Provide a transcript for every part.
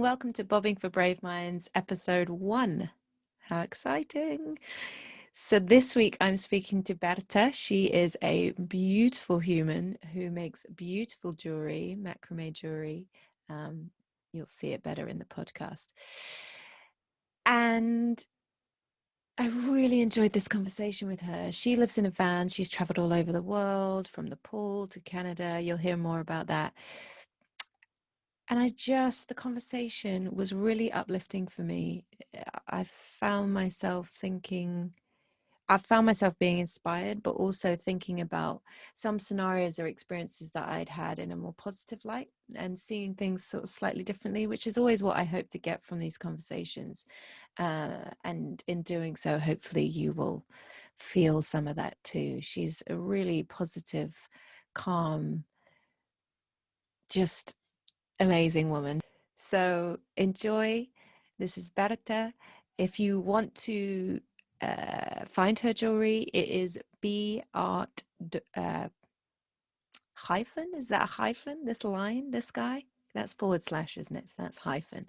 welcome to Bobbing for Braveminds, episode 1. How exciting! So this week I'm speaking to Berta. She is a beautiful human who makes beautiful jewelry, macrame jewelry. You'll see it better in the podcast. And I really enjoyed this conversation with her. She lives in a van. She's traveled all over the world, from Nepal to Canada. You'll hear more about that. And the conversation was really uplifting for me. I found myself being inspired, but also thinking about some scenarios or experiences that I'd had in a more positive light and seeing things sort of slightly differently, which is always what I hope to get from these conversations. And in doing so, hopefully you will feel some of that too. She's a really positive, calm, just amazing woman. So enjoy. This is Berta. If you want to find her jewelry, it is B-Art hyphen. Is that a hyphen? This line, this guy? That's forward slash, isn't it? So that's hyphen.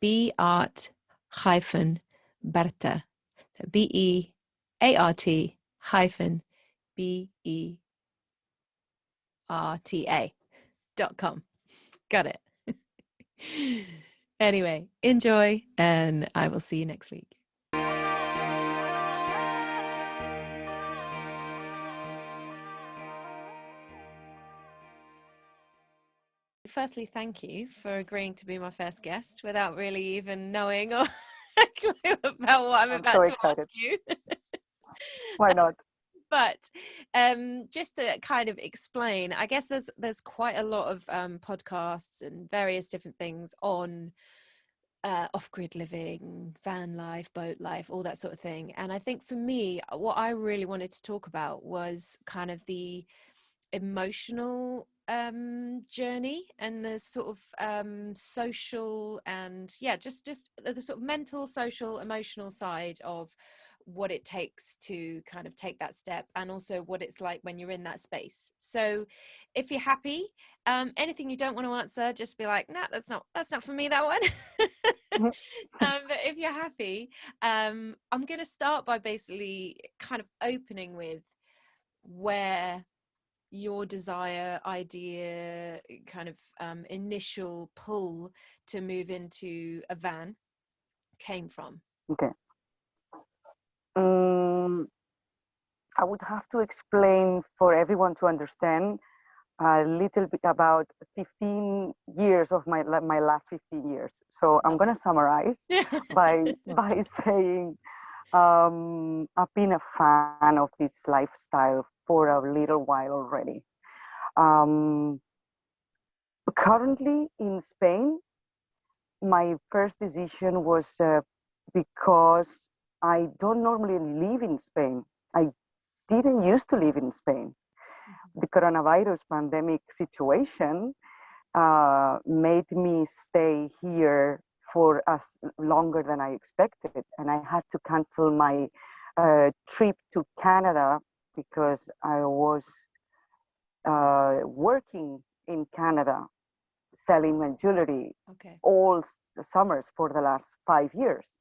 B-Art hyphen Berta. So B-E-A-R-T hyphen B-E-R-T-A.com. Got it. Anyway, enjoy, and I will see you next week. Firstly, thank you for agreeing to be my first guest without really even knowing or a clue about what I'm about to ask you. Why not? But just to kind of explain, I guess there's quite a lot of podcasts and various different things on off-grid living, van life, boat life, all that sort of thing. And I think for me, what I really wanted to talk about was kind of the emotional journey and the sort of social and just the sort of mental, social, emotional side of what it takes to kind of take that step, and also what it's like when you're in that space. So if you're happy, anything you don't want to answer, just be like, nah, that's not for me, that one. But if you're happy, I'm going to start by basically kind of opening with where your desire, idea, kind of initial pull to move into a van came from. Okay. I would have to explain for everyone to understand a little bit about 15 years of my last 15 years. So I'm going to summarize by saying I've been a fan of this lifestyle for a little while already. Currently in Spain, my first decision was because I don't normally live in Spain. I didn't used to live in Spain. The coronavirus pandemic situation made me stay here for longer than I expected. And I had to cancel my trip to Canada because I was working in Canada selling my jewelry all the summers for the last 5 years.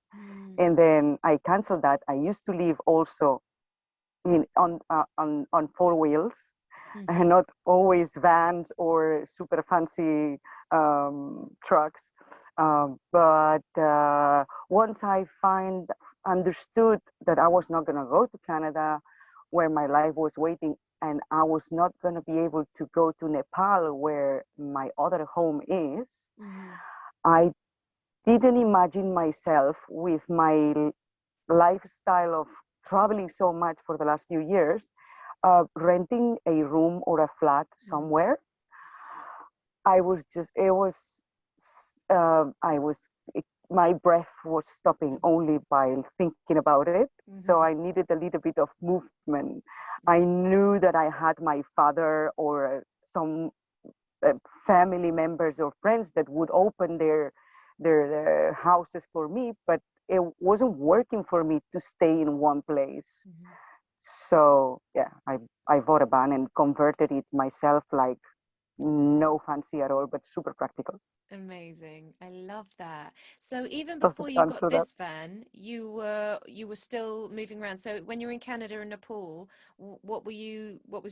And then I canceled that. I used to live also on 4 wheels, and not always vans or super fancy trucks. But once I understood that I was not going to go to Canada, where my life was waiting, and I was not going to be able to go to Nepal, where my other home is, I didn't imagine myself with my lifestyle of traveling so much for the last few years, renting a room or a flat somewhere. My breath was stopping only by thinking about it. So I needed a little bit of movement. I knew that I had my father or some family members or friends that would open their houses for me, but it wasn't working for me to stay in one place. So I bought a van and converted it myself like no fancy at all, but super practical. Amazing. I love that. So even Does before it you answer got that? this van, you were still moving around. So when you were in Canada and Nepal, what was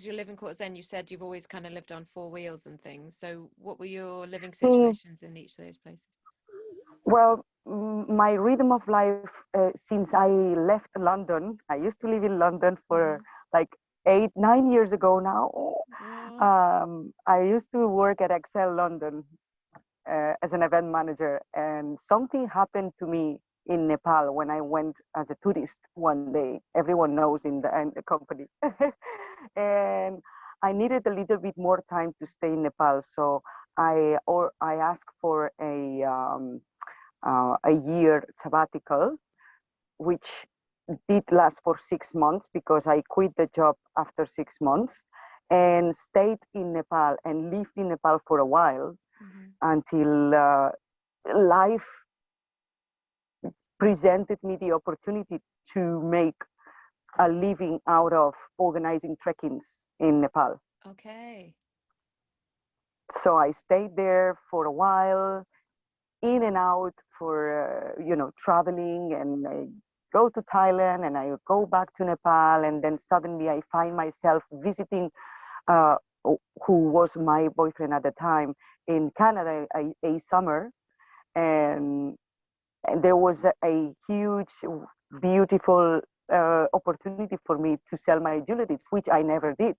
your living quarters then? You said you've always kind of lived on four wheels and things. So what were your living Mm, situations in each of those places? well, my rhythm of life since I left London, I used to live in London for Mm-hmm. like 8, 9 years ago now. Oh, I used to work at Excel London as an event manager, and something happened to me in Nepal when I went as a tourist one day. Everyone knows in the company, and I needed a little bit more time to stay in Nepal, so I asked for a year sabbatical, which did last for 6 months because I quit the job after 6 months and stayed in Nepal and lived in Nepal for a while mm-hmm. until life presented me the opportunity to make a living out of organizing trekkings in Nepal. Okay. So I stayed there for a while, in and out for traveling, and I go to Thailand and I go back to Nepal, and then suddenly I find myself visiting uh, who was my boyfriend at the time in Canada a summer, and there was a huge, beautiful opportunity for me to sell my jewelry, which I never did.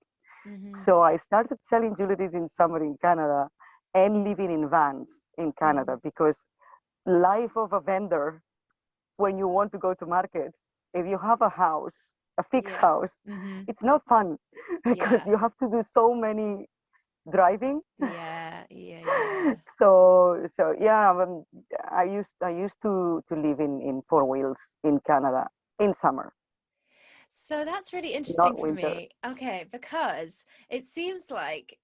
Mm-hmm. So I started selling jewelry in summer in Canada and living in vans in Mm-hmm. Canada because life of a vendor when you want to go to markets, if you have a house, a fixed Yeah. house, Mm-hmm. it's not fun because Yeah. you have to do so many driving. Yeah. Yeah. Yeah. So yeah, I used to live in four wheels in Canada in summer, So that's really interesting not for winter. me. Okay, because it seems like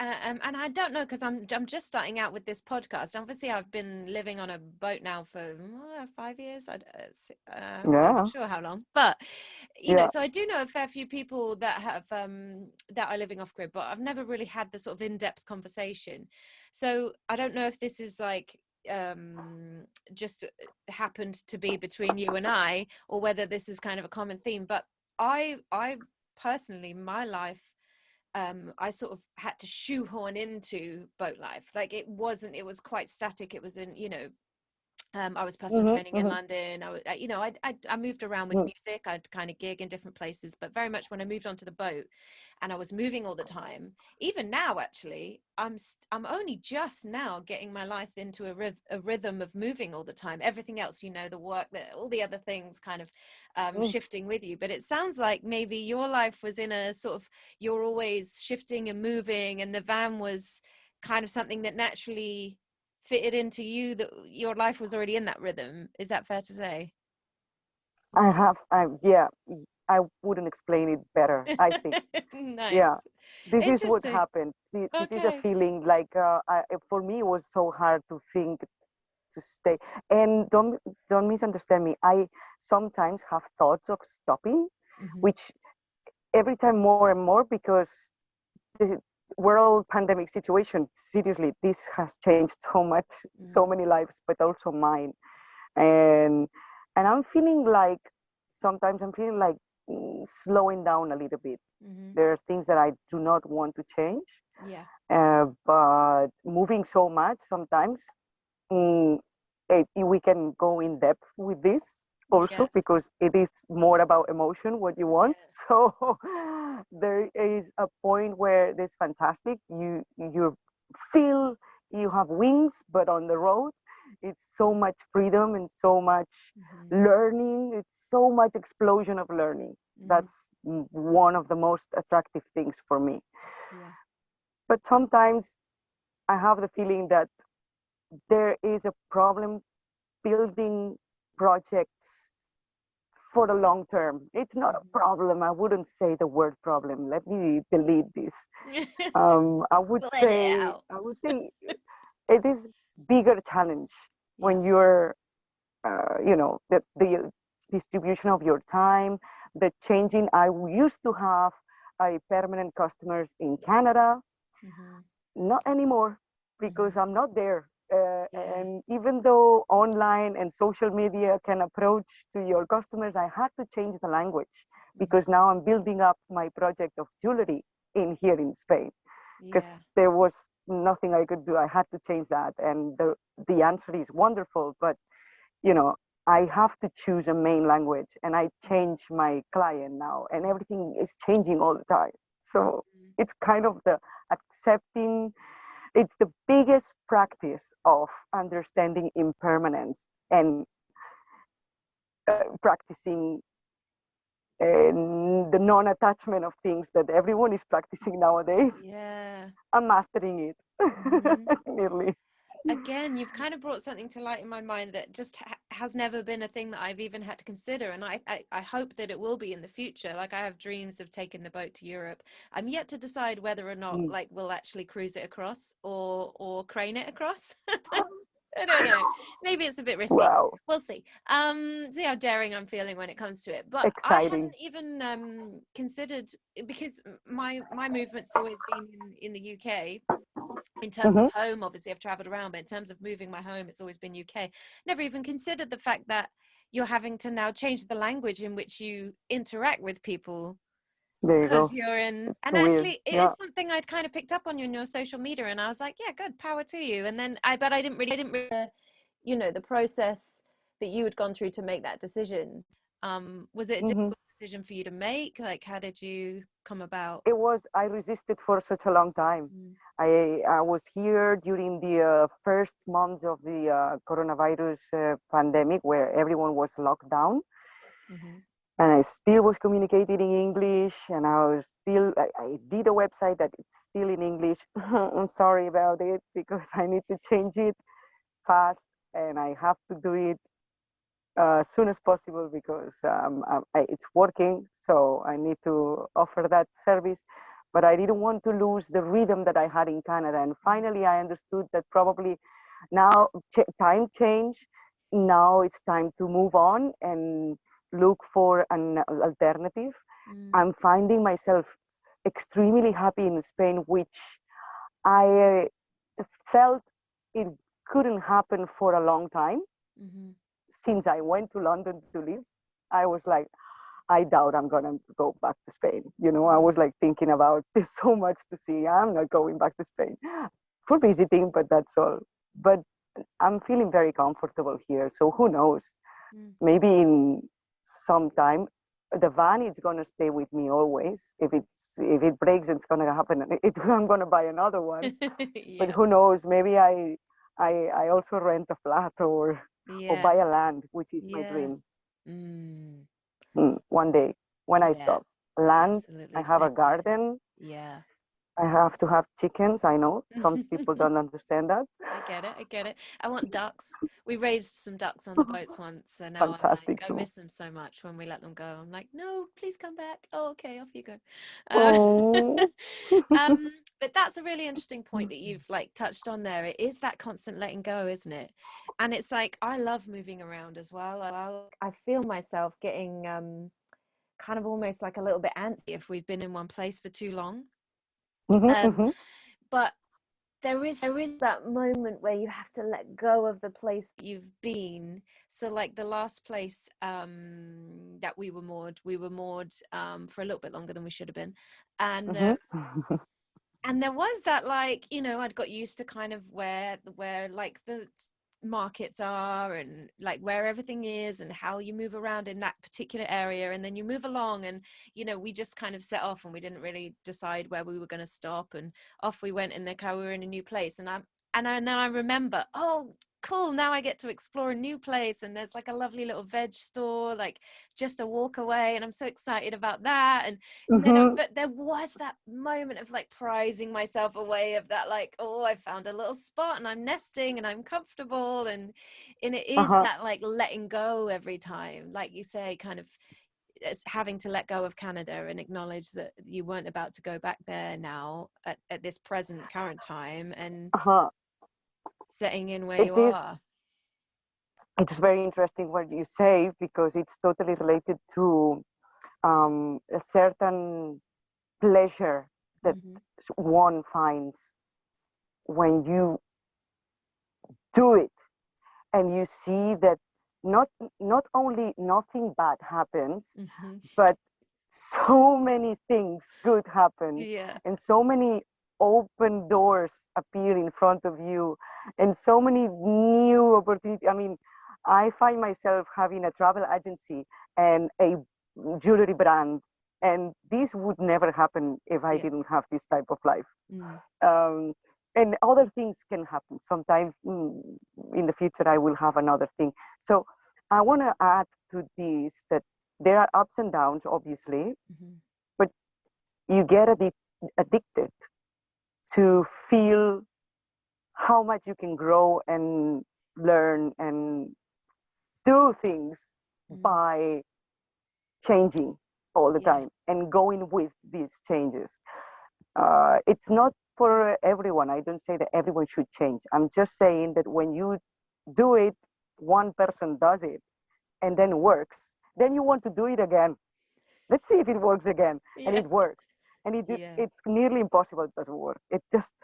and I don't know because I'm just starting out with this podcast. Obviously, I've been living on a boat now for 5 years. I'm not Yeah, sure how long, but yeah. so I do know a fair few people that have that are living off grid, but I've never really had the sort of in-depth conversation. So I don't know if this is like just happened to be between you and I, or whether this is kind of a common theme. But I personally, my life, I sort of had to shoehorn into boat life. Like it was quite static. It was in, I was personal Mm-hmm, training in mm-hmm, London. I moved around with mm-hmm, music. I'd kind of gig in different places, but very much when I moved onto the boat, and I was moving all the time. Even now, actually, I'm only just now getting my life into a rhythm of moving all the time. Everything else, the work, all the other things, kind of shifting with you. But it sounds like maybe your life was in a sort of you're always shifting and moving, and the van was kind of something that naturally fitted into you, that your life was already in that rhythm. Is that fair to say? yeah, I wouldn't explain it better, I think. Nice. Yeah, this is what Interesting. happened. This is a Okay. feeling like for me it was so hard to think to stay. And don't misunderstand me. I sometimes have thoughts of stopping, Mm-hmm. which every time more and more because the world pandemic situation, seriously, this has changed so much, so Mm-hmm. many lives, but also mine. And I'm feeling like sometimes I'm feeling like slowing down a little bit. Mm-hmm. There are things that I do not want to change, Yeah. but moving so much sometimes, mm, we can go in depth with this Yeah. also because it is more about emotion what you want. Yeah. So there is a point where this fantastic, you feel you have wings, but on the road it's so much freedom and so much Mm-hmm. learning, it's so much explosion of learning. Mm-hmm. That's one of the most attractive things for me. Yeah. But sometimes I have the feeling that there is a problem building projects for the long term. It's not a problem. I wouldn't say the word problem. Let me delete this. I would Let it say out. I would say it is bigger challenge Yeah. when you're the distribution of your time, the changing. I used to have a permanent customers in Canada. Mm-hmm. not anymore, because Mm-hmm. I'm not there. Yeah. And even though online and social media can approach to your customers, I had to change the language, Mm-hmm. because now I'm building up my project of jewelry in here in Spain, Yeah. because there was nothing I could do. I had to change that, and the answer is wonderful, but you know, I have to choose a main language, and I change my client now, and everything is changing all the time. So Mm-hmm. it's kind of the accepting. It's the biggest practice of understanding impermanence and practicing the non-attachment of things that everyone is practicing nowadays. Yeah. I'm mastering it Mm-hmm. nearly. Again, you've kind of brought something to light in my mind that just has never been a thing that I've even had to consider, and I hope that it will be in the future. Like, I have dreams of taking the boat to Europe. I'm yet to decide whether or not, Mm. like, we'll actually cruise it across or crane it across. I don't know. Maybe it's a bit risky. Wow, We'll see. See how daring I'm feeling when it comes to it. But I exciting. hadn't even considered, because my movement's always been in the UK. In terms of Mm-hmm. home, obviously I've traveled around, but in terms of moving my home, it's always been UK. Never even considered the fact that you're having to now change the language in which you interact with people, There you because go. you're in. And Weird. actually, it Yeah. is something I'd kind of picked up on you in your social media, and I was like, yeah, good, power to you. And then but I didn't really, the process that you had gone through to make that decision. Was it a Mm-hmm. difficult decision for you to make? Like, how did you come about? It was, I resisted for such a long time. Mm. I was here during the first months of the coronavirus pandemic, where everyone was locked down, Mm-hmm. and I still was communicating in English, and I did a website that it's still in English. I'm sorry about it, because I need to change it fast, and I have to do it as soon as possible, because it's working, so I need to offer that service. But I didn't want to lose the rhythm that I had in Canada. And finally, I understood that probably now time change. Now it's time to move on and look for an alternative. Mm. I'm finding myself extremely happy in Spain, which I felt it couldn't happen for a long time. Mm-hmm. Since I went to London to live, I was like, I doubt I'm gonna go back to Spain. I was like thinking about, there's so much to see. I'm not going back to Spain for visiting, but that's all. But I'm feeling very comfortable here. So who knows? Mm. Maybe in some time, the van is gonna stay with me always. If it breaks, it's gonna happen. I'm gonna buy another one. But Yeah. who knows? Maybe I also rent a flat, or Yeah. buy a land, which is my Yeah. dream. Mm. One day when I Yeah. stop. Land, I Absolutely. have Same a here. garden. Yeah. I have to have chickens. I know some people don't understand that. I get it. I get it. I want ducks. We raised some ducks on the boats once, so now I'm like, Fantastic I too. miss them so much when we let them go. I'm like, no, please come back. Oh, okay, off you go. Uh, Oh. but that's a really interesting point that you've like touched on there. It is that constant letting go, isn't it? And it's like, I love moving around as well. I feel myself getting kind of almost like a little bit antsy if we've been in one place for too long. Mhm, Um, mhm, but there is that moment where you have to let go of the place that you've been. So like the last place that we were moored for a little bit longer than we should have been. And mhm. and there was that, like, I'd got used to kind of where like the markets are, and like where everything is and how you move around in that particular area, and then you move along, and we just kind of set off, and we didn't really decide where we were going to stop, and off we went in the car. We were in a new place, and then I remember, oh cool, now I get to explore a new place, and there's like a lovely little veg store like just a walk away, and I'm so excited about that. And then Mhm. but there was that moment of like prizing myself away, of that, like, oh, I found a little spot and I'm nesting and I'm comfortable, and it is Uh-huh. that like letting go every time, like you say, kind of it's having to let go of Canada and acknowledge that you weren't about to go back there now at this present current time, and Uh-huh. setting in where you It is. are. It's very interesting what you say, because it's totally related to a certain pleasure that Mm-hmm. one finds when you do it and you see that not only nothing bad happens, but so many things good happen, and so many open doors appear in front of you, and so many new opportunities. I mean, I find myself having a travel agency and a jewelry brand, and this would never happen if I didn't have this type of life. And other things can happen. Sometimes in the future, I will have another thing. So I want to add to this that there are ups and downs, obviously, but you get addicted to feel how much you can grow and learn and do things by changing all the time and going with these changes. It's not for everyone. I don't say that everyone should change. I'm just saying that when you do it, one person does it and then works, then you want to do it again. Let's see if it works again. And it works. And it's nearly impossible it doesn't work. It just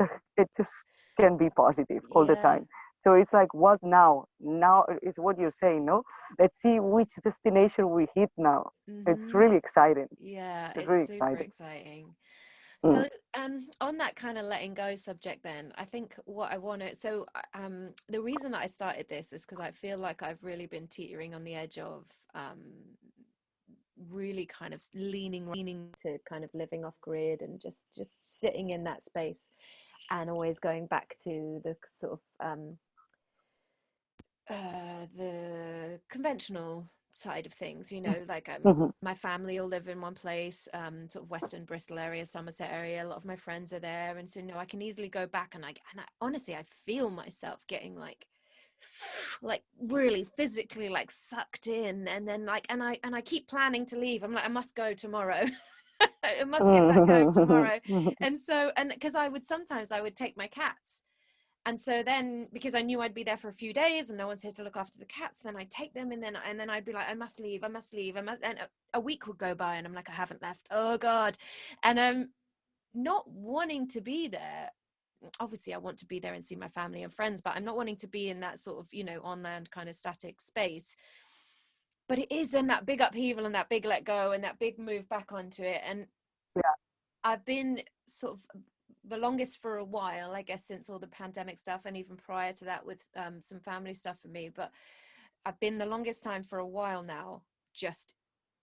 can be positive all the time. So it's like, what now? Now is what you're saying, no? Let's see which destination we hit now. It's really exciting. Yeah, it's really super exciting. Mm. So on that kind of letting go subject then, I think what I want to, the reason that I started this is because I feel like I've really been teetering on the edge of really kind of leaning to kind of living off grid and just sitting in that space, and always going back to the sort of the conventional side of things, you know, like my family all live in one place, sort of Western Bristol area, Somerset area. A lot of my friends are there, and so I can easily go back, and I honestly I feel myself getting like really physically like sucked in, and then like and I keep planning to leave. I'm like, I must go tomorrow. I must get back home tomorrow. And so, and because I would take my cats. And so then, because I knew I'd be there for a few days and no one's here to look after the cats, then I'd take them, and then I'd be like, I must leave. And a week would go by, and I'm like, I haven't left. Oh God. And not wanting to be there. Obviously, I want to be there and see my family and friends, but I'm not wanting to be in that sort of, on land kind of static space. But it is then that big upheaval and that big let go and that big move back onto it. And I've been sort of the longest for a while, I guess, since all the pandemic stuff, and even prior to that with some family stuff for me. But I've been the longest time for a while now, just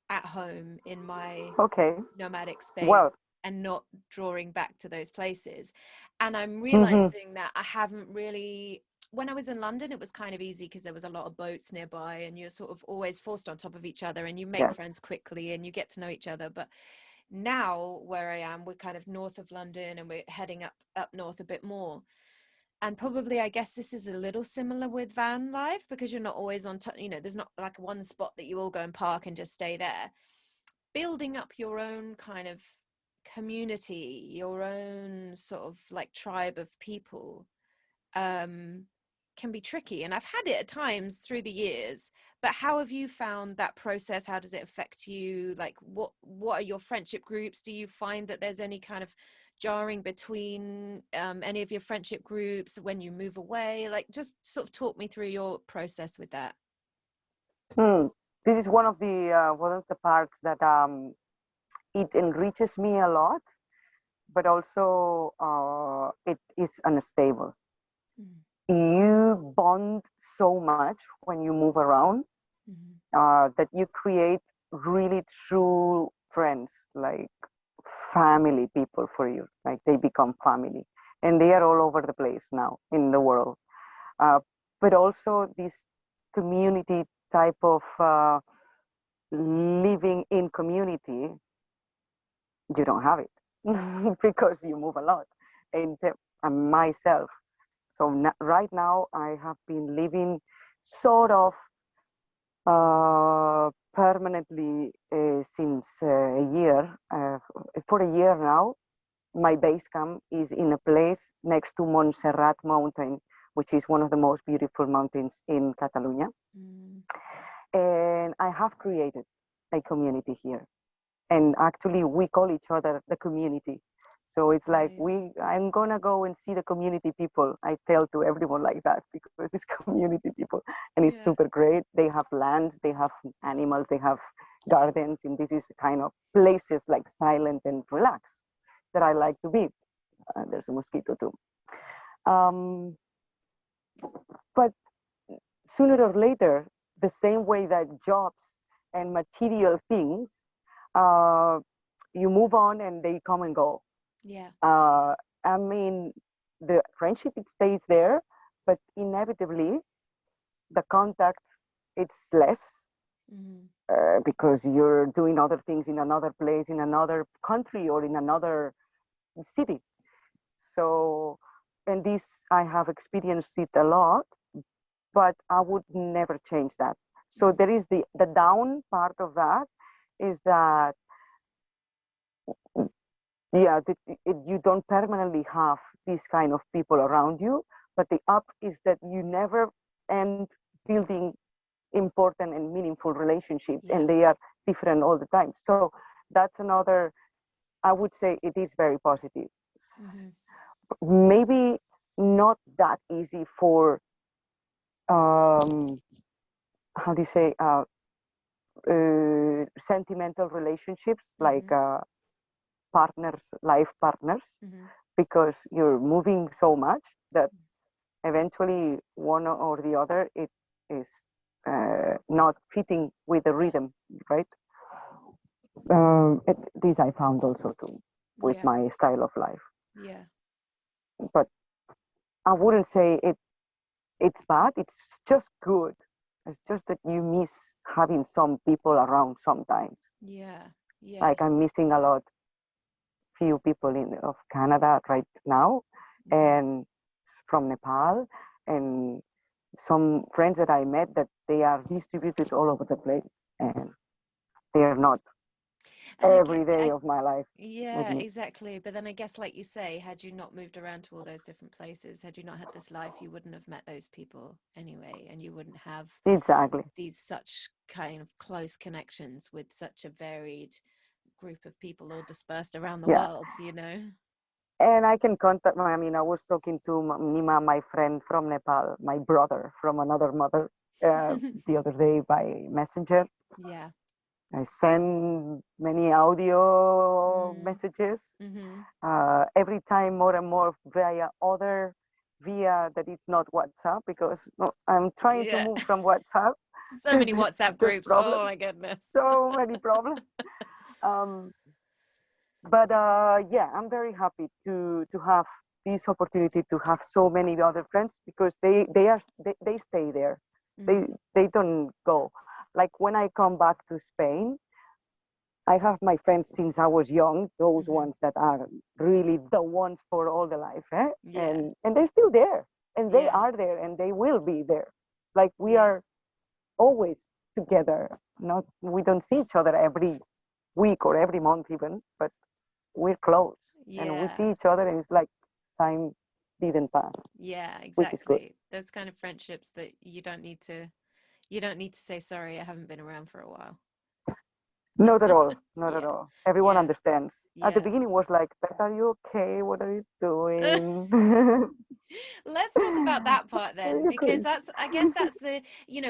at home in my nomadic space and not drawing back to those places. And I'm realizing that I haven't really, when I was in London, it was kind of easy because there was a lot of boats nearby, and you're sort of always forced on top of each other, and you make friends quickly and you get to know each other. But now where I am, we're kind of north of London, and we're heading up north a bit more. And probably, I guess this is a little similar with van life, because you're not always on, there's not like one spot that you all go and park and just stay there. Building up your own kind of community, your own sort of like tribe of people, can be tricky. And I've had it at times through the years. But how have you found that process? How does it affect you? Like, what are your friendship groups? Do you find that there's any kind of jarring between any of your friendship groups when you move away? Like, just sort of talk me through your process with that. This is one of the parts that it enriches me a lot, but also it is unstable. You bond so much when you move around that you create really true friends, like family people for you. Like, they become family, and they are all over the place now in the world. But also this community type of living in community, you don't have it because you move a lot. And myself, so right now I have been living sort of permanently since a year. For a year now, my base camp is in a place next to Montserrat mountain, which is one of the most beautiful mountains in Catalonia. And I have created a community here. And actually, we call each other the community. So it's like Nice. I'm gonna go and see the community people. I tell to everyone like that because it's community people, and it's Yeah. super great. They have lands, they have animals, they have gardens, and this is the kind of places like silent and relaxed that I like to be. There's a mosquito too. But sooner or later, the same way that jobs and material things, uh, you move on and they come and go. Yeah. I mean, the friendship, it stays there, but inevitably the contact, it's less, Mm-hmm. because you're doing other things in another place, in another country, or in another city. So, and this, I have experienced it a lot, but I would never change that. So Mm-hmm. there is the down part of that is that, yeah, you don't permanently have these kind of people around you, but the up is that you never end building important and meaningful relationships, Yeah. and they are different all the time. So that's another, I would say it is very positive. Mm-hmm. Maybe not that easy for, how do you say, sentimental relationships, like Mm-hmm. partners, life partners, Mm-hmm. because you're moving so much that eventually one or the other, it is not fitting with the Yeah. rhythm, right? This I found also too with Yeah. my style of life, Yeah. but I wouldn't say it's bad. It's just good. It's just that you miss having some people around sometimes. Yeah. Yeah. Like I'm missing a lot few people in of Canada right now, Mm-hmm. and from Nepal, and some friends that I met that they are distributed all over the place, and they are not And every day of my life with yeah, me. exactly. But then I guess, like you say, had you not moved around to all those different places, had you not had this life, you wouldn't have met those people anyway, and you wouldn't have Exactly. these such kind of close connections with such a varied group of people all dispersed around the Yeah. world, you know? And I can contact I mean, I was talking to Nima, my friend from Nepal, my brother from another mother, the other day by Messenger. Yeah. I send many audio Mm. messages, Mm-hmm. every time more and more via that it's not WhatsApp, because no, I'm trying to Yeah. move from WhatsApp So because many it's WhatsApp just groups. Oh problems, my goodness. so many problems. Um, but yeah, I'm very happy to have this opportunity to have so many other friends, because they stay there. Mm. They don't go. Like when I come back to Spain, I have my friends since I was young, those Mm-hmm. ones that are really the ones for all the life, eh? Yeah. And they're still there, and they Yeah. are there, and they will be there. Like we Yeah. are always together. Not we don't see each other every week or every month even, but we're close, and we Yeah. see each other, and it's like time didn't pass, Yeah, which is good. exactly. Those kind of friendships that you don't need to say sorry, I haven't been around for a while. Not at all, not at Yeah. all. Everyone Yeah. understands. At the Yeah. beginning was like, "But are you okay? What are you doing? Let's talk about that part Are then, you because okay?" that's, I guess that's the,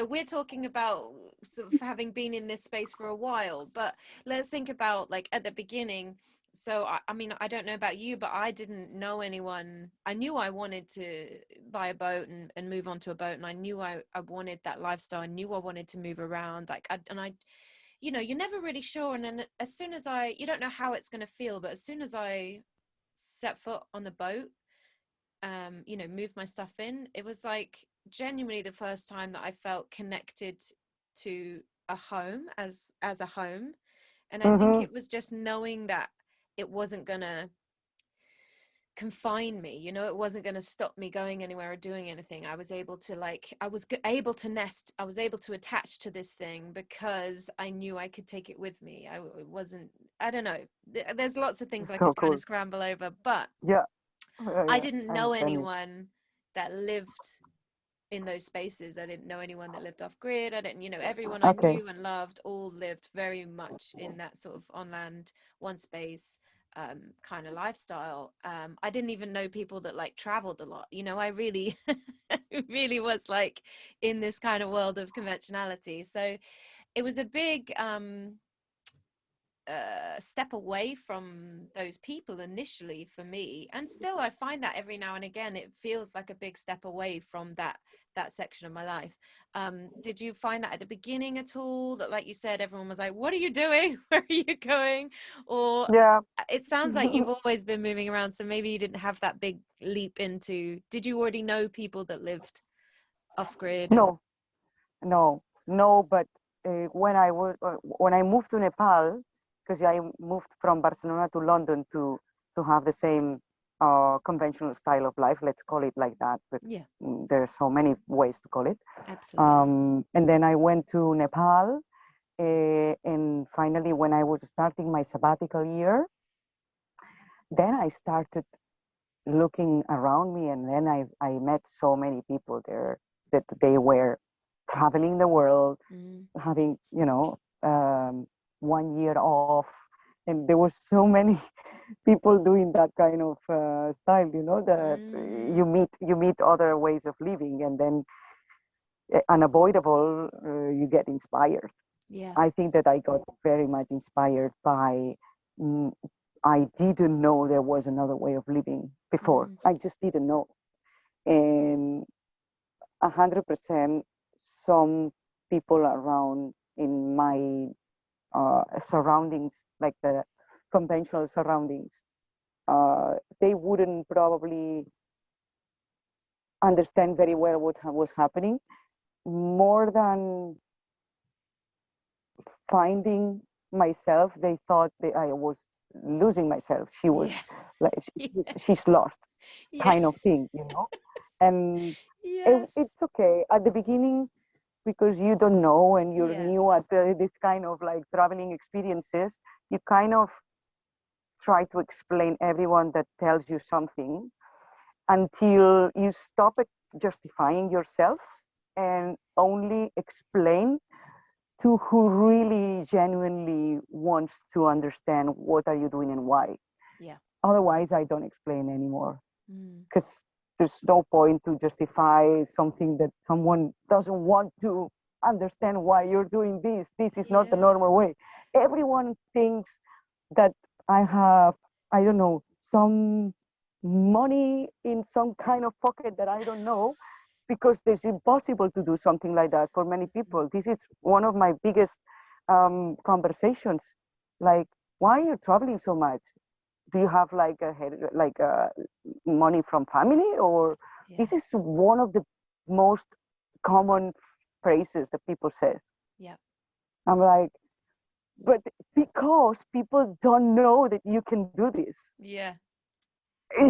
we're talking about sort of having been in this space for a while, but let's think about like at the beginning. So, I mean, I don't know about you, but I didn't know anyone. I knew I wanted to buy a boat and move onto a boat, and I knew I wanted that lifestyle. I knew I wanted to move around. You're never really sure. And then as soon as you don't know how it's going to feel, but as soon as I set foot on the boat, move my stuff in, it was like genuinely the first time that I felt connected to a home as a home. And I think Mm-hmm. it was just knowing that it wasn't gonna confine me, it wasn't going to stop me going anywhere or doing anything. I was able to able to nest, I was able to attach to this thing because I knew I could take it with me. It wasn't, I don't know, there's lots of things I So could kind of cool. scramble over, but Yeah. I Yeah. didn't I know understand you. anyone that lived in those spaces. I didn't know anyone that lived off grid. I didn't, everyone I Okay. knew and loved all lived very much in that sort of on land, one space. kind of lifestyle. I didn't even know people that like traveled a lot. You know, I really, really was like in this kind of world of conventionality. So it was a big step away from those people initially for me, and still I find that every now and again it feels like a big step away from that section of my life. Did you find that at the beginning at all, that like you said everyone was like, what are you doing, where are you going? Or Yeah. it sounds like you've always been moving around, so maybe you didn't have that big leap into, did you already know people that lived off grid? No, no, but when I moved to Nepal, because I moved from Barcelona to London to have the same conventional style of life, let's call it like that, but Yeah, there are so many ways to call it. absolutely. And then I went to Nepal, and finally when I was starting my sabbatical year, then I started looking around me, and then I met so many people there that they were traveling the world, having, 1 year off, and there were so many people doing that kind of style, that you meet other ways of living, and then unavoidable, you get inspired. Yeah. I think that I got very much inspired by, I didn't know there was another way of living before. I just didn't know. And 100%, some people around in my surroundings, like the conventional surroundings, they wouldn't probably understand very well what was happening. More than finding myself, they thought that I was losing myself. She was like, she's lost, kind of thing, And Yes. it's okay at the beginning, because you don't know and you're new at this kind of like traveling experiences. You kind of try to explain everyone that tells you something, until you stop justifying yourself and only explain to who really genuinely wants to understand what are you doing and why. Yeah. Otherwise, I don't explain anymore, because there's no point to justify something that someone doesn't want to understand why you're doing this. This is not the normal way. Everyone thinks that I have, I don't know, some money in some kind of pocket that I don't know, because it's impossible to do something like that for many people. This is one of my biggest conversations. Like, why are you traveling so much? Do you have like a money from family, or this is one of the most common phrases that people says. Yeah. I'm like, but because people don't know that you can do this. Yeah.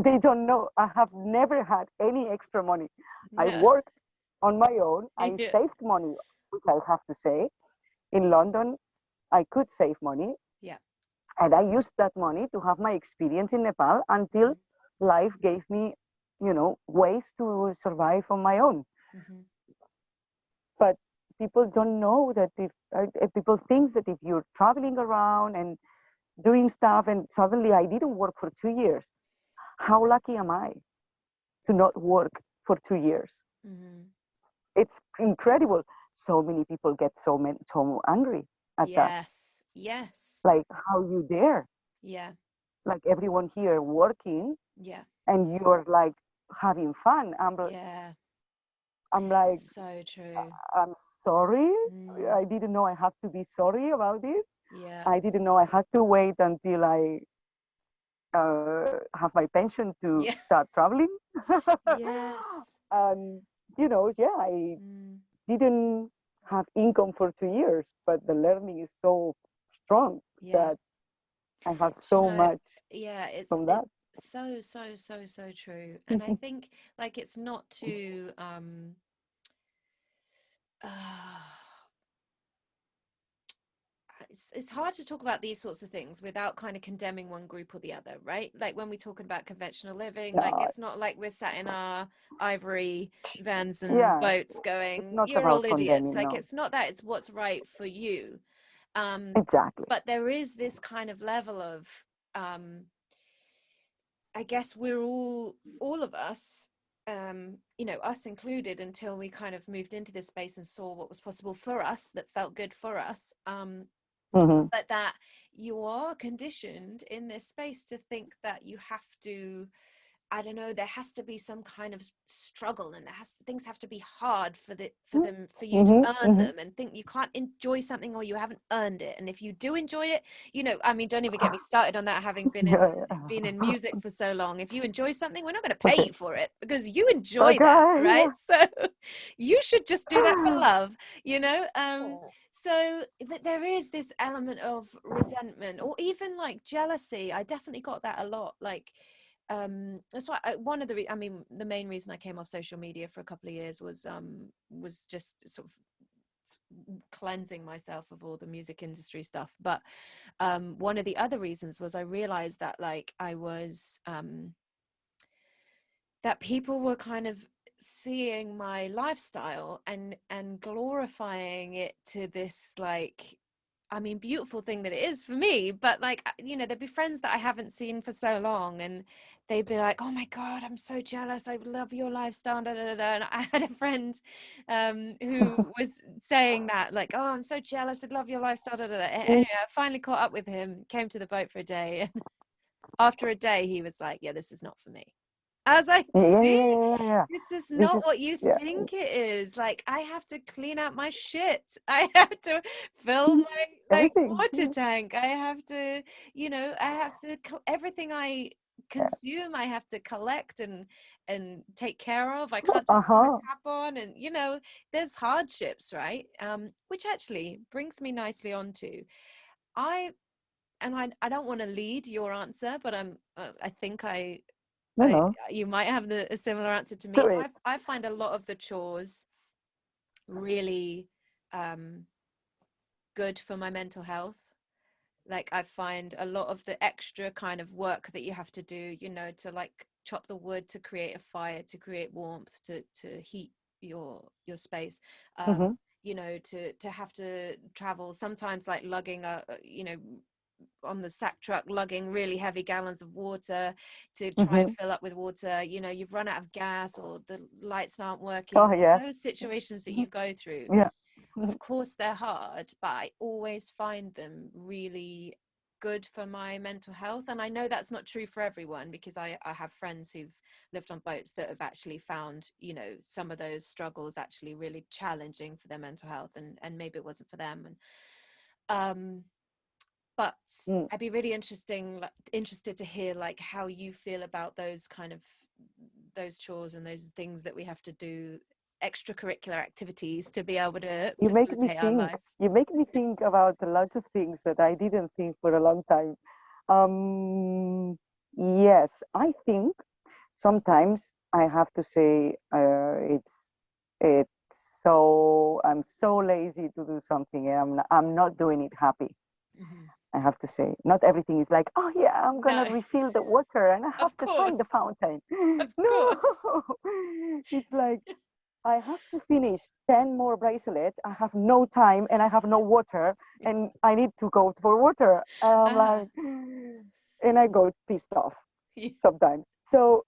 They don't know. I have never had any extra money. I No. worked on my own. I saved money, which I have to say. In London, I could save money. Yeah. And I used that money to have my experience in Nepal until life gave me, ways to survive on my own. But people don't know that if people think that if you're traveling around and doing stuff, and suddenly I didn't work for 2 years. How lucky am I to not work for 2 years? It's incredible. So many people get so angry at that. Yes. Like, how you dare? Yeah. Like, everyone here working. Yeah. And you're like having fun. I'm like, so true. I'm sorry. I didn't know I had to be sorry about it. Yeah. I didn't know I had to wait until I have my pension to start traveling. Yes. And I didn't have income for 2 years, but the learning is so strong that I have so much it's from that. So true. And I think like it's not to it's hard to talk about these sorts of things without kind of condemning one group or the other, right? Like when we're talking about conventional living, like it's not like we're sat in our ivory vans and boats It's going, not you're all about idiots. condemning, Like no. it's not that, it's what's right for you. Exactly. But there is this kind of level of I guess we're all of us, us included, until we kind of moved into this space and saw what was possible for us that felt good for us. But that you are conditioned in this space to think that you have to, I don't know, there has to be some kind of struggle, and things have to be hard for you to earn them, and think you can't enjoy something or you haven't earned it. And if you do enjoy it, I mean, don't even get me started on that, having been in music for so long. If you enjoy something, we're not going to pay you for it because you enjoy that, right? So you should just do that for love, so there is this element of resentment, or even like jealousy. I definitely got that a lot. Like, that's why the main reason I came off social media for a couple of years was just sort of cleansing myself of all the music industry stuff. But one of the other reasons was I realized that like I was that people were kind of seeing my lifestyle and glorifying it to this, like, I mean, beautiful thing that it is for me, but like, there'd be friends that I haven't seen for so long, and they'd be like, oh my God, I'm so jealous, I love your lifestyle, da, da, da, da. And I had a friend who was saying that, like, oh, I'm so jealous, I love your lifestyle, da, da, da. Anyway, I finally caught up with him, came to the boat for a day, and after a day he was like, yeah, this is not for me. I was like, see, this is not what you think it is. Like, I have to clean out my shit. I have to fill my water tank. I have to, everything I consume, I have to collect and take care of. I can't just put a tap on, and there's hardships, right? Which actually brings me nicely onto, I don't want to lead your answer, but I think you might have a similar answer to me. I find a lot of the chores really good for my mental health. Like, I find a lot of the extra kind of work that you have to do, to like chop the wood, to create a fire, to create warmth, to heat your space, to have to travel sometimes, like lugging on the sack truck, lugging really heavy gallons of water to try and fill up with water. You've run out of gas, or the lights aren't working. Those situations that you go through, of course they're hard, but I always find them really good for my mental health. And I know that's not true for everyone, because I have friends who've lived on boats that have actually found some of those struggles actually really challenging for their mental health, and maybe it wasn't for them. And but I'd be really interested to hear like how you feel about those chores and those things that we have to do, extracurricular activities, to be able to facilitate our life. You make me think about a lot of things that I didn't think for a long time. Yes, I think sometimes I have to say it's so, I'm so lazy to do something, and I'm not doing it happy. I have to say, not everything is like, oh yeah, I'm gonna refill the water and I have to find the fountain. No, it's like, I have to finish 10 more bracelets. I have no time and I have no water, and I need to go for water. Like, and I go pissed off sometimes. So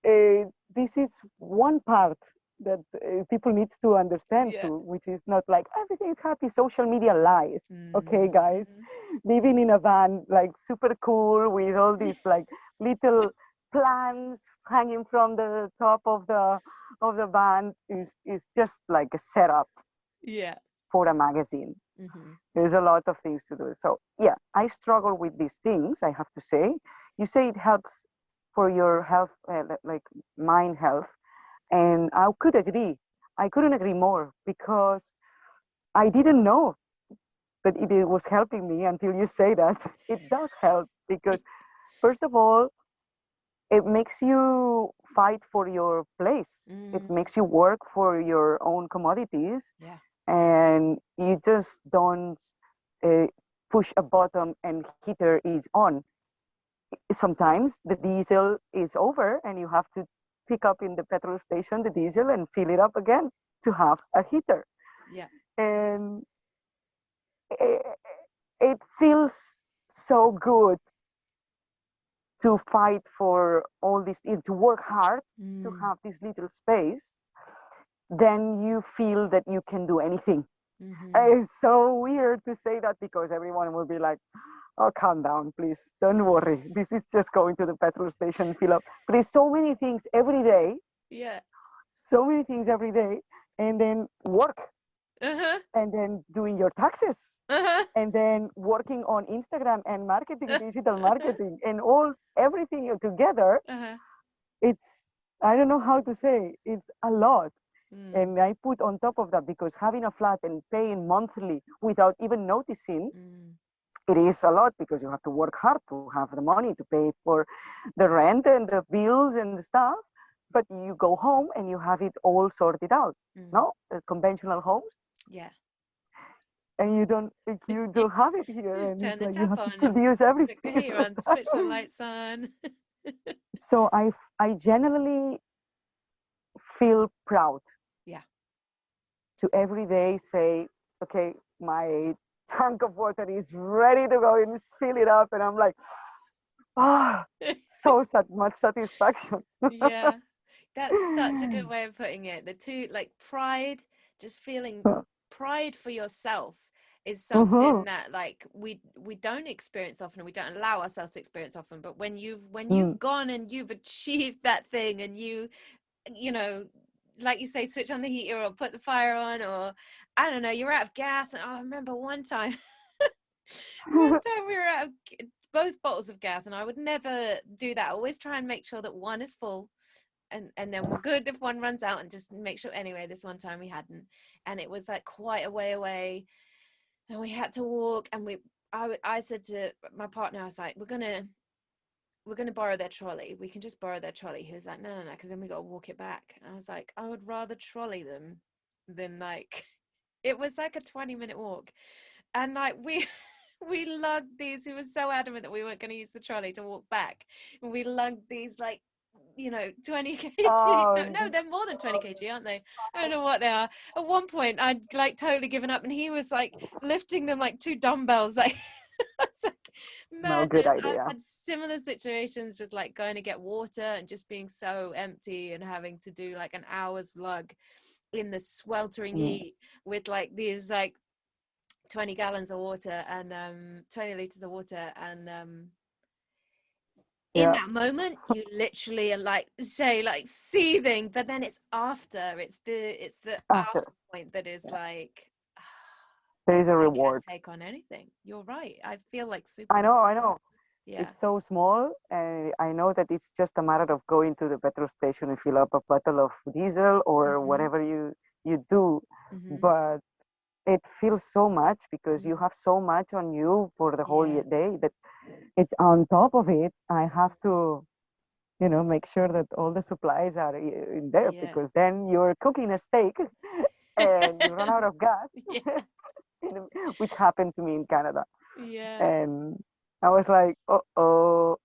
this is one part that people need to understand too, which is not like everything is happy. Social media lies. Okay, guys, living in a van, like super cool, with all these like little plants hanging from the top of the van is just like a setup for a magazine. There's a lot of things to do. So yeah, I struggle with these things, I have to say. You say it helps for your health, like mind health, and I couldn't agree more, because I didn't know that it was helping me until you say that. It does help, because first of all, it makes you fight for your place. It makes you work for your own commodities, and you just don't push a button and heater is on. Sometimes the diesel is over and you have to pick up in the petrol station the diesel and fill it up again to have a heater. And it feels so good to fight for all this, to work hard to have this little space, then you feel that you can do anything. It's so weird to say that because everyone will be like, oh, calm down, please. Don't worry. This is just going to the petrol station, fill up. But there's so many things every day. Yeah. So many things every day. And then work. And then doing your taxes. And then working on Instagram and marketing, digital marketing, and everything together. It's, I don't know how to say, it's a lot. And I put on top of that, because having a flat and paying monthly without even noticing, it is a lot, because you have to work hard to have the money to pay for the rent and the bills and the stuff. But you go home and you have it all sorted out. No, the conventional homes. Yeah. And you don't have it here. Just and turn it's the like tap you have on to produce everything. Here on, switch the lights on. So I generally feel proud. Yeah. To every day say, okay, my tank of water is ready to go, and fill it up, and I'm like, so much satisfaction. Yeah, that's such a good way of putting it. The two, like pride, just feeling pride for yourself is something that like we don't experience often, and we don't allow ourselves to experience often. But when you've gone and you've achieved that thing, and you know, like you say, switch on the heater or put the fire on, or I don't know, you're out of gas. And I remember one time we were out of both bottles of gas, and I would never do that. I always try and make sure that one is full, and then we're good if one runs out, and just make sure. Anyway, this one time we hadn't, and it was like quite a way away, and we had to walk. And I said to my partner, I was like, we're gonna borrow their trolley. We can just borrow their trolley. He was like, no, because then we got to walk it back. And I was like, I would rather trolley them than like. It was like a 20-minute walk, and like we lugged these. He was so adamant that we weren't going to use the trolley to walk back, and we lugged these like, 20 kg. No, they're more than 20 kg, aren't they? I don't know what they are. At one point I'd like totally given up, and he was like lifting them like two dumbbells. Like it's like madness. No, good idea. I've had similar situations with like going to get water and just being so empty and having to do like an hour's lug in the sweltering heat with like these like 20 gallons of water and 20 liters of water, and in that moment you literally are like seething, but then it's the after point that is like there is a reward. I can't take on anything. You're right. I feel like super. I know. Yeah. It's so small, and I know that it's just a matter of going to the petrol station and fill up a bottle of diesel or whatever you do, but it feels so much because you have so much on you for the whole day that it's on top of it. I have to, make sure that all the supplies are in there, because then you're cooking a steak and you run out of gas, which happened to me in Canada. Yeah. And I was like, uh-oh.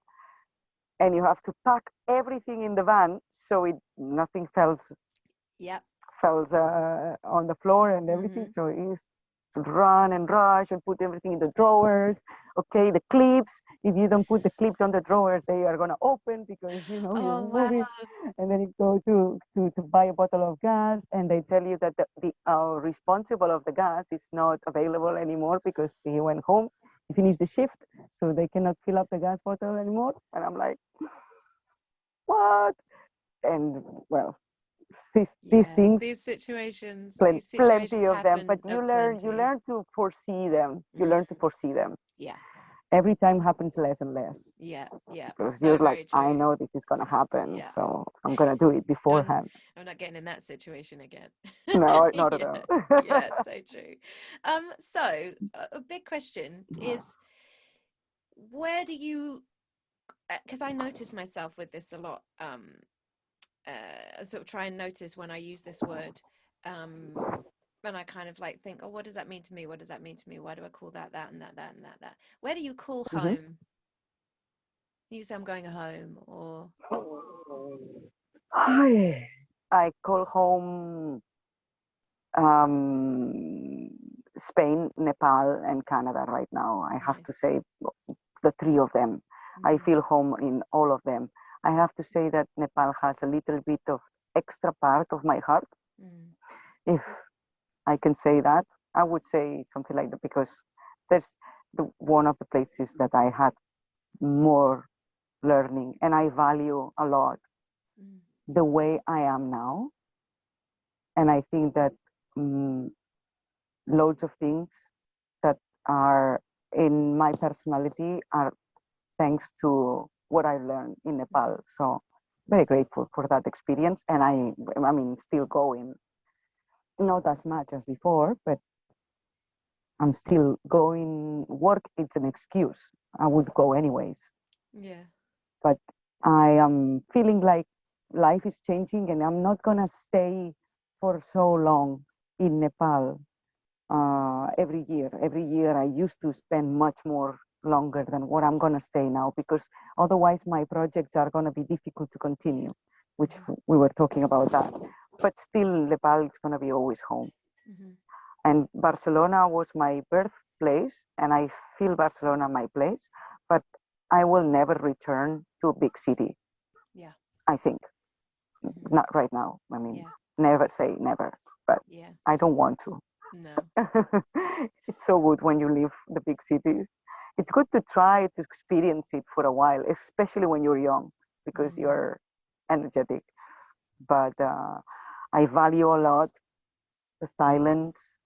And you have to pack everything in the van so nothing falls on the floor and everything. So it's to run and rush and put everything in the drawers. Okay, the clips. If you don't put the clips on the drawers, they are gonna open because you're moving. And then you go to buy a bottle of gas, and they tell you that the responsible of the gas is not available anymore because he went home. He finished the shift, so they cannot fill up the gas bottle anymore. And I'm like, what? And well, these things, these situations plenty of them, but you learn to foresee them. You learn to foresee them. Yeah. Every time happens less and less. Yeah. Because you're like, I know this is gonna happen, so I'm gonna do it beforehand. I'm not getting in that situation again. No, not at all. Yeah, so true. So a big question is, where do you? Because I notice myself with this a lot. Sort of try and notice when I use this word, and I kind of like think, oh, what does that mean to me? What does that mean to me? Why do I call that and that? Where do you call home? You say I'm going home, or I call home Spain, Nepal, and Canada right now. I have to say the three of them. I feel home in all of them. I have to say that Nepal has a little bit of extra part of my heart. If I can say that, I would say something like that, because there's one of the places that I had more learning, and I value a lot the way I am now. And I think that loads of things that are in my personality are thanks to what I learned in Nepal. So very grateful for that experience. And I mean, still going, not as much as before, but I'm still going. Work, it's an excuse. I would go anyways. Yeah. But I am feeling like life is changing, and I'm not gonna stay for so long in Nepal. Every year. Every year I used to spend much more longer than what I'm going to stay now, because otherwise my projects are going to be difficult to continue, which we were talking about that. But still, Nepal is going to be always home. And Barcelona was my birthplace, and I feel Barcelona my place, but I will never return to a big city. Yeah. I think. Not right now. I mean, never say never, but I don't want to. No. It's so good when you leave the big cities. It's good to try to experience it for a while, especially when you're young, because you're energetic. But I value a lot the silence,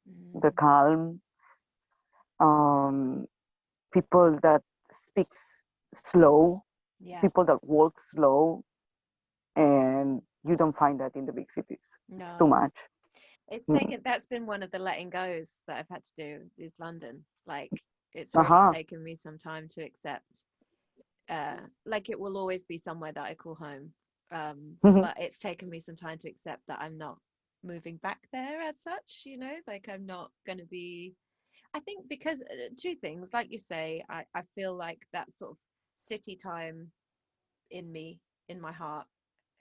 the calm, people that speak slow, people that walk slow, and you don't find that in the big cities. No. It's too much. It's taken, that's been one of the letting goes that I've had to do, is London. Like, it's really taken me some time to accept, like, it will always be somewhere that I call home. But it's taken me some time to accept that I'm not moving back there as such, you know, like I'm not going to be, I think because two things, like you say, I feel like that sort of city time in me, in my heart,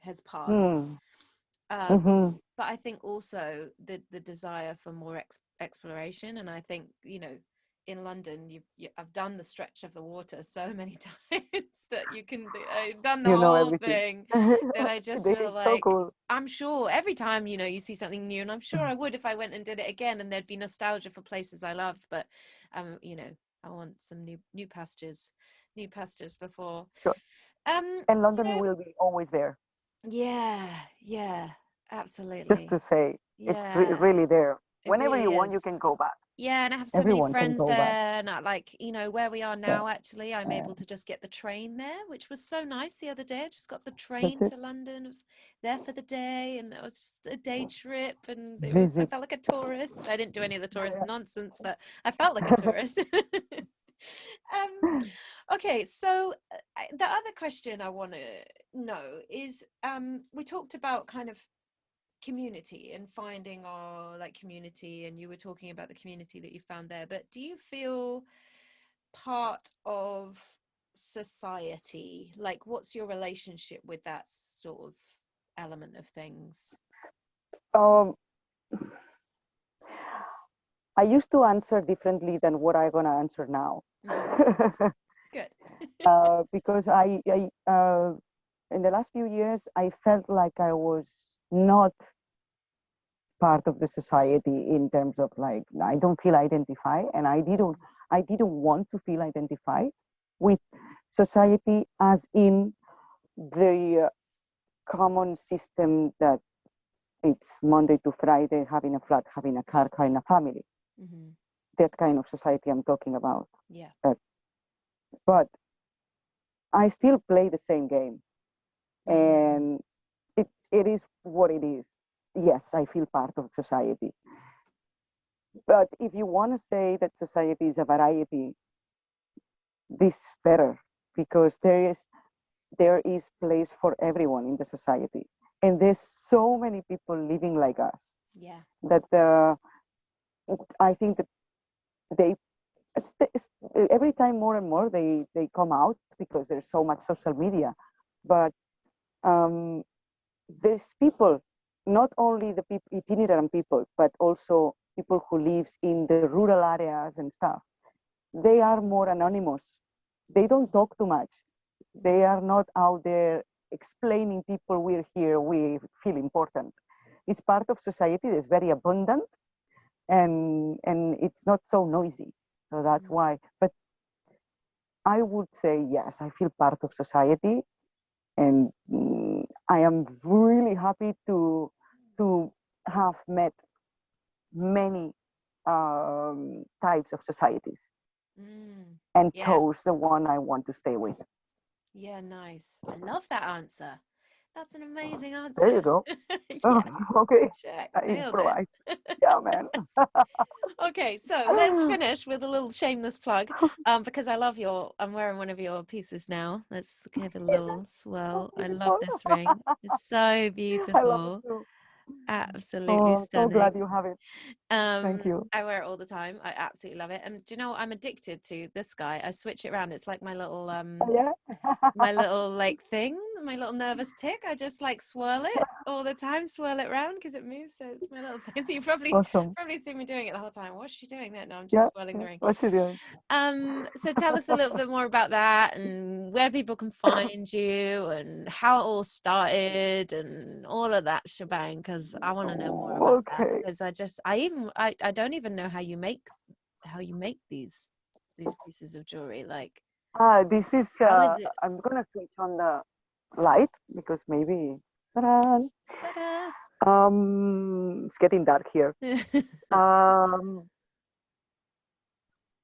has passed. But I think also the desire for more exploration, and I think, you know, in London I've done the stretch of the water so many times that you can I've done the whole thing that I just feel like so cool. I'm sure every time, you know, you see something new, and I'm sure I would if I went and did it again, and there'd be nostalgia for places I loved, but you know, I want some new pastures before. Sure. And London, you will be always there. Yeah, absolutely. Just to say, it's really there. Whenever you want, you can go back. Yeah, and I have so many friends there, and like, you know, where we are now, actually, I'm able to just get the train there, which was so nice the other day. I just got the train to London. I was there for the day, and it was just a day trip, and I felt like a tourist. I didn't do any of the tourist nonsense, but I felt like a tourist. Okay, so the other question I want to know is, we talked about kind of community and finding our like community, and you were talking about the community that you found there, but do you feel part of society? Like, what's your relationship with that sort of element of things? I used to answer differently than what I'm gonna answer now. Good. Because I in the last few years I felt like I was not part of the society, in terms of like, I don't feel identified, and I didn't want to feel identified with society, as in the common system that it's Monday to Friday, having a flat, having a car, having a family. That kind of society I'm talking about. Yeah. But I still play the same game, and it is what it is. Yes, I feel part of society. But if you want to say that society is a variety, this is better, because there is place for everyone in the society, and there's so many people living like us. Yeah. That I think that they every time more and more they come out, because there's so much social media. But there's people, not only the itinerant people, but also people who live in the rural areas and stuff. They are more anonymous. They don't talk too much. They are not out there explaining people we're here, we feel important. It's part of society that's very abundant, and it's not so noisy. So that's why. But I would say yes, I feel part of society, and I am really happy to have met many types of societies, and chose the one I want to stay with. Yeah, nice. I love that answer. That's an amazing answer. There you go. Yes. Okay. Check. I Nailed improvised. it. Yeah, man. Okay, so let's finish with a little shameless plug. Because I'm wearing one of your pieces now. Let's give it a little swirl. I love this ring. It's so beautiful. I love it too. Absolutely stunning. So glad you have it. Thank you. I wear it all the time. I absolutely love it. And do you know what? I'm addicted to this guy. I switch it around. It's like my little my little like thing, my little nervous tick. I just like swirl it all the time, swirl it around because it moves. So it's my little thing. So you probably see me doing it the whole time. What's she doing there? No, I'm just swirling the ring. What's she doing? So tell us a little bit more about that and where people can find you and how it all started and all of that shebang, because I want to know more about that, because I don't even know how you make these pieces of jewelry. Like this is how is it? I'm gonna switch on the light because maybe ta-da. It's getting dark here.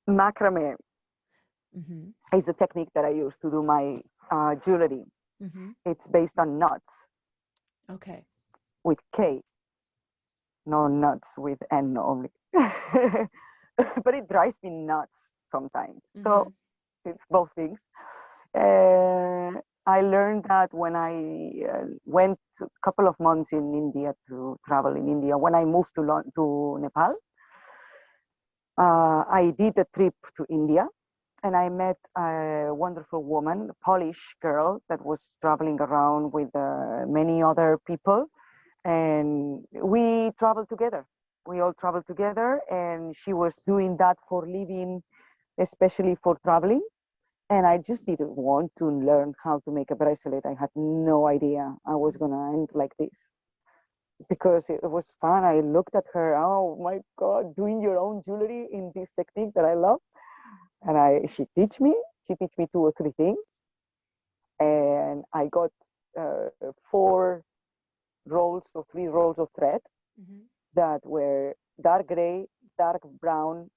Macrame is the technique that I use to do my jewelry. It's based on knots. Okay. With K, no nuts with N only. But it drives me nuts sometimes. So it's both things. I learned that when I went a couple of months in India to travel in India. When I moved to Nepal, I did a trip to India, and I met a wonderful woman, a Polish girl that was traveling around with many other people, and we traveled together. We all traveled together, and she was doing that for living, especially for traveling. And I just didn't want to learn how to make a bracelet. I had no idea I was going to end like this, because it was fun. I looked at her, oh my God, doing your own jewelry in this technique that I love. And she teach me 2 or 3 things. And I got 4 rolls or 3 rolls of thread that were dark gray, dark brown,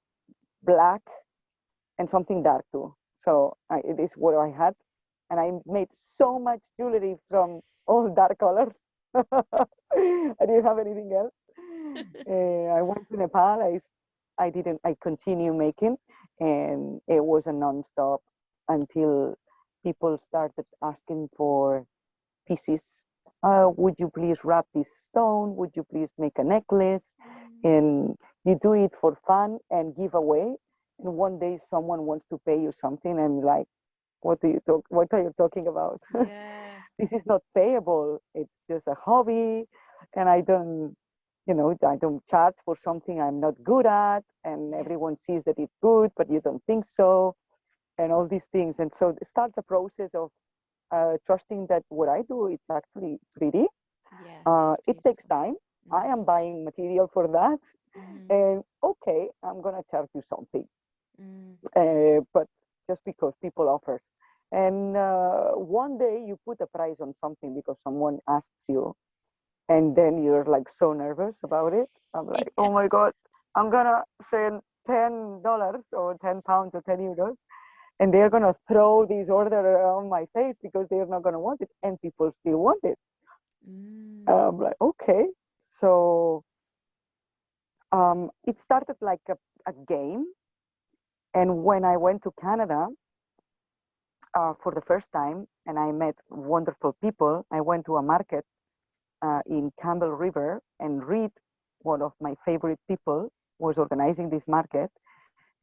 black, and something dark too. So it is what I had. And I made so much jewelry from all dark colors. I didn't have anything else. I went to Nepal. I continue making, and it was a non-stop until people started asking for pieces. Would you please wrap this stone?Uld you please make a necklace? And you do it for fun and give away. And one day someone wants to pay you something, and like, what are you talking about? Yeah. This is not payable. It's just a hobby, and I don't charge for something I'm not good at, and everyone sees that it's good, but you don't think so, and all these things. And so it starts a process of trusting that what I do, it's actually pretty. It takes time. I am buying material for that, and okay, I'm gonna charge you something, but just because people offers. And one day you put a price on something because someone asks you, and then you're like so nervous about it. I'm like, oh my God, I'm gonna send $10 or £10 or €10, and they're gonna throw this order on my face because they're not gonna want it, and people still want it. I'm like, okay. So it started like a game. And when I went to Canada for the first time, and I met wonderful people, I went to a market in Campbell River, and Reed, one of my favorite people, was organizing this market,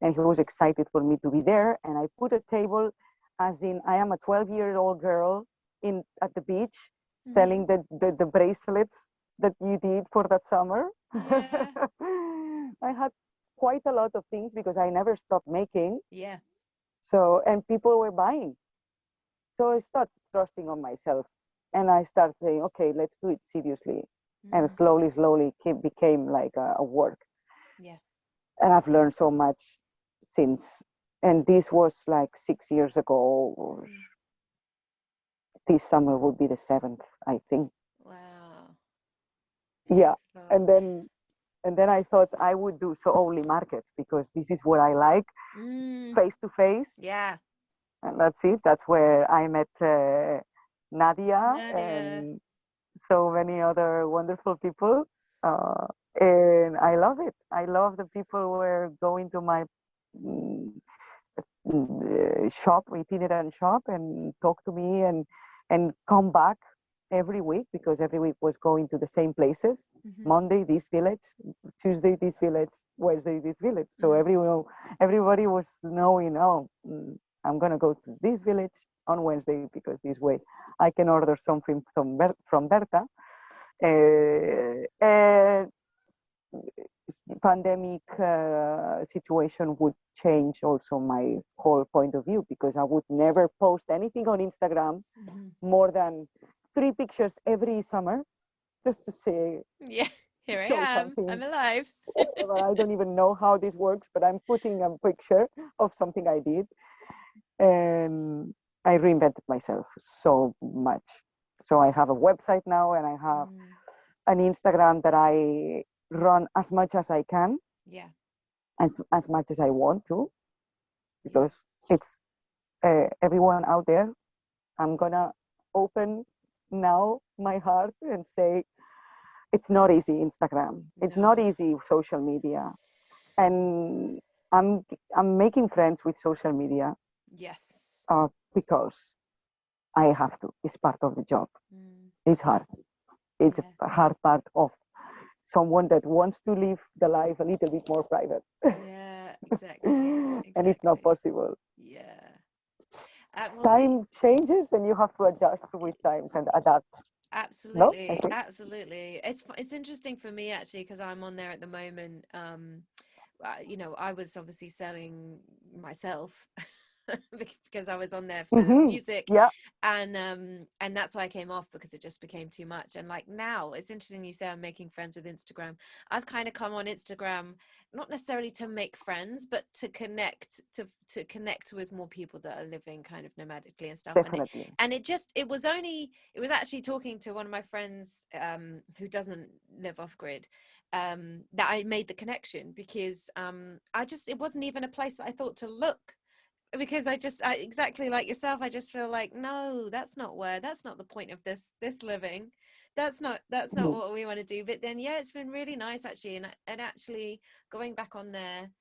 and he was excited for me to be there. And I put a table, as in I am a 12-year-old girl at the beach selling the bracelets that you did for that summer. Yeah. I had quite a lot of things because I never stopped making. Yeah. So, and people were buying. So I started trusting on myself, and I started saying, okay, let's do it seriously. And slowly became like a work. Yeah. And I've learned so much since. And this was like 6 years ago. This summer will be the 7th, I think. Wow. Yeah. Beautiful. And then I thought I would do so only markets, because this is what I like, face to face. Yeah. And that's it. That's where I met Nadia and so many other wonderful people. And I love it. I love the people who are going to my shop, itinerant shop, and talk to me and come back every week, because every week was going to the same places. Monday this village, Tuesday this village, Wednesday this village. So everybody was knowing, oh, I'm gonna go to this village on Wednesday, because this way I can order something from Berta. And pandemic situation would change also my whole point of view, because I would never post anything on Instagram more than 3 pictures every summer, just to say, yeah, here I show am, something. I'm alive. I don't even know how this works, but I'm putting a picture of something I did, and I reinvented myself so much. So I have a website now, and I have an Instagram that I run as much as I can, as much as I want to, because it's everyone out there. I'm gonna open now my heart and say, it's not easy, Instagram. It's not easy, social media, and I'm making friends with social media. Yes. Because I have to. It's part of the job. It's hard. It's a hard part of someone that wants to live the life a little bit more private. Yeah, exactly. And it's not possible. Yeah. Time changes, and you have to adjust with times and adapt. Absolutely, No? absolutely. It's interesting for me actually, because I'm on there at the moment. You know, I was obviously selling myself because I was on there for music, and that's why I came off, because it just became too much. And like now, it's interesting you say I'm making friends with Instagram. I've kind of come on Instagram not necessarily to make friends, but to connect connect with more people that are living kind of nomadically and stuff. Definitely. And it was actually talking to one of my friends who doesn't live off grid, that I made the connection, because it wasn't even a place that I thought to look, because I exactly like yourself, I just feel like, no, that's not the point of this living. That's not what we want to do. But then it's been really nice actually, and actually going back on there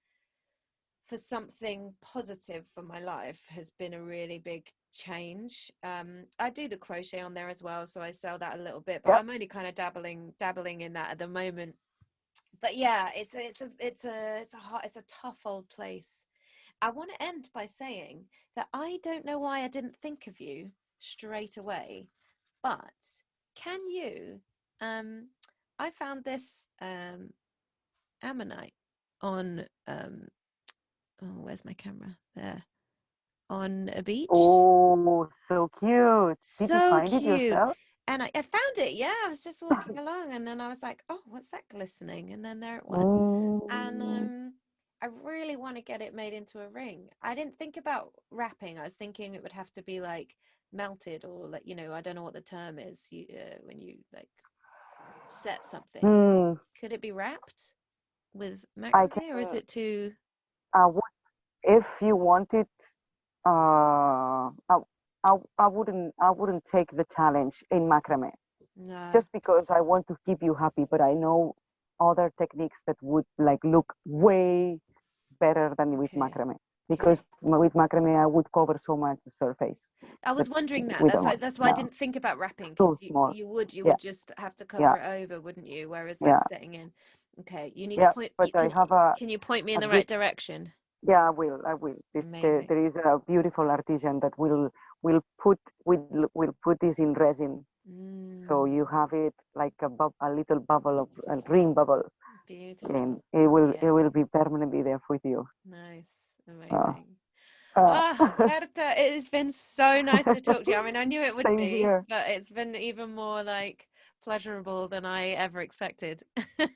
for something positive for my life has been a really big change. I do the crochet on there as well, so I sell that a little bit, but I'm only kind of dabbling in that at the moment. But yeah, it's a tough old place. I want to end by saying that I don't know why I didn't think of you straight away, but can you? I found this ammonite on where's my camera? There, on a beach. Oh, so cute! Did you find it Cute. yourself? And I found it. Yeah, I was just walking along, and then I was like, "Oh, what's that glistening?" And then there it was. And I really want to get it made into a ring. I didn't think about wrapping. I was thinking it would have to be like melted, or like, I don't know what the term is. When you like set something, could it be wrapped with macrame, or is it too? If you wanted, I wouldn't take the challenge in macrame. No. Just because I want to keep you happy, but I know other techniques that would like look way better than with macrame, because with macrame I would cover so much the surface. I was wondering that. That's why I didn't think about wrapping, because you would just have to cover it over, wouldn't you? Whereas like setting in, okay, you need to point. But can you point me in the right direction? Yeah, I will. There is a beautiful artisan that will put this in resin. So you have it like a little bubble, a ring bubble. Beautiful. And it will be permanently there with you. Nice. Amazing. Berta, it has been so nice to talk to you. I mean, I knew it would Same be, here. but it's been even more like pleasurable than I ever expected.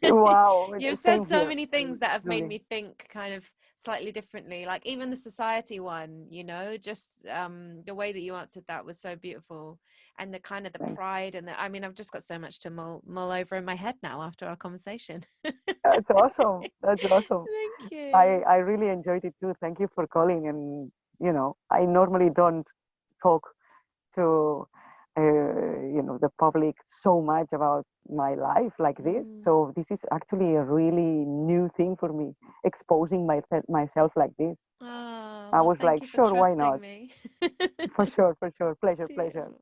Wow, You've said same so here, many things that have made Julie. me think kind of slightly differently, like even the society one, you know, just the way that you answered that was so beautiful. And the kind of the Thanks. pride and the, I mean, I've just got so much to mull over in my head now after our conversation. That's awesome. That's awesome. Thank I, you. I really enjoyed it too. Thank you for calling. And, I normally don't talk to, the public so much about my life like this. So this is actually a really new thing for me, exposing myself like this. Oh, I well, was thank like, you for sure, why not? trusting me. For sure, for sure. Pleasure, pleasure. Beautiful.